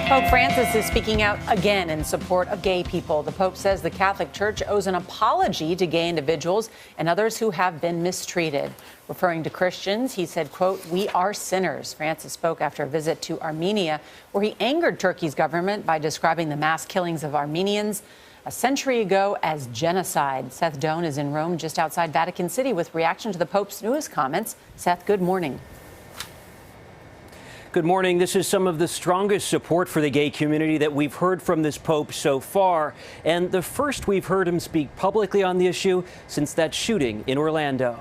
Pope Francis is speaking out again in support of gay people. The Pope says the Catholic Church owes an apology to gay individuals and others who have been mistreated. Referring to Christians, he said, quote, "We are sinners." Francis spoke after a visit to Armenia, where he angered Turkey's government by describing the mass killings of Armenians a century ago as genocide. Seth Doan is in Rome, just outside Vatican City, with reaction to the Pope's newest comments. Seth, good morning. Good morning. This is some of the strongest support for the gay community that we've heard from this Pope so far, and the first we've heard him speak publicly on the issue since that shooting in Orlando.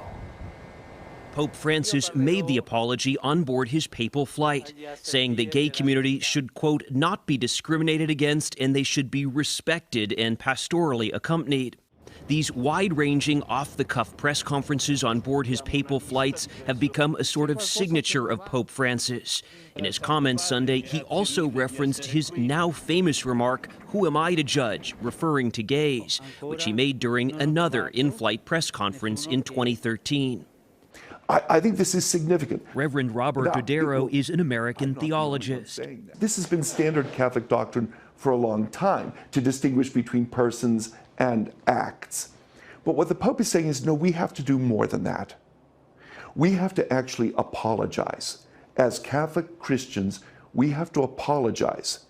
Pope Francis made the apology on board his papal flight, saying the gay community should, quote, not be discriminated against and they should be respected and pastorally accompanied. These wide-ranging, off-the-cuff press conferences on board his papal flights have become a sort of signature of Pope Francis. In his comments Sunday, he also referenced his now famous remark, "Who am I to judge?" referring to gays, which he made during another in-flight press conference in 2013. I think this is significant. Reverend Robert Dodaro is an American theologist. This has been standard Catholic doctrine for a long time, to distinguish between persons and acts. But what the Pope is saying is, no, we have to do more than that. We have to actually apologize. As Catholic Christians, we have to apologize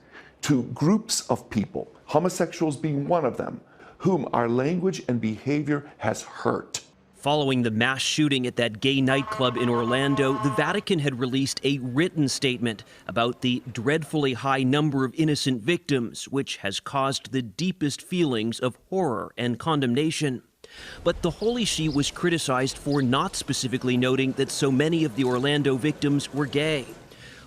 to groups of people, homosexuals being one of them, whom our language and behavior has hurt. Following the mass shooting at that gay nightclub in Orlando, the Vatican had released a written statement about the dreadfully high number of innocent victims, which has caused the deepest feelings of horror and condemnation. But the Holy See was criticized for not specifically noting that so many of the Orlando victims were gay.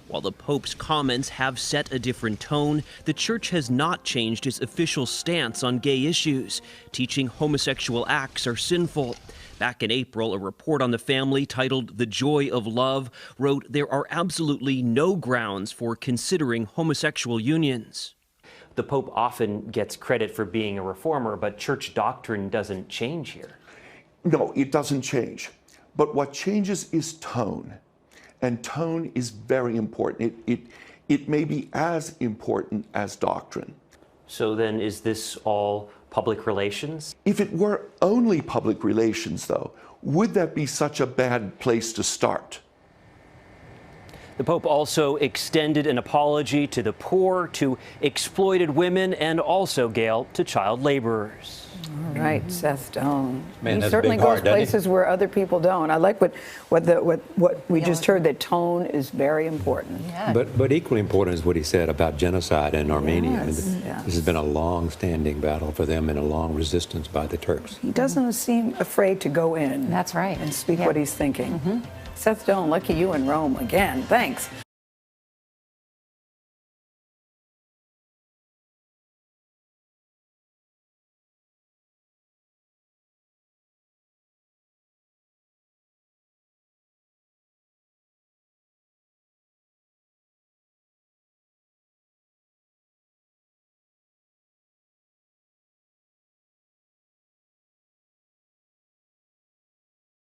While the Pope's comments have set a different tone, the Church has not changed its official stance on gay issues, teaching homosexual acts are sinful. Back in April, a report on the family titled "The Joy of Love" wrote there are absolutely no grounds for considering homosexual unions. The Pope often gets credit for being a reformer, but church doctrine doesn't change here. No, it doesn't change. But what changes is tone. And tone is very important. It may be as important as doctrine. So then is this all public relations? If it were only public relations, though, would that be such a bad place to start? The Pope also extended an apology to the poor, to exploited women, and also, Gail, to child laborers. All right, Seth Doan. Man, he certainly goes places where other people don't. I like what we just heard, that tone is very important. Yeah. But equally important is what he said about genocide in Armenia. Yes, I mean, this has been a long-standing battle for them and a long resistance by the Turks. He doesn't seem afraid to go in. That's right. And speak what he's thinking. Seth Doan, lucky you in Rome again. Thanks.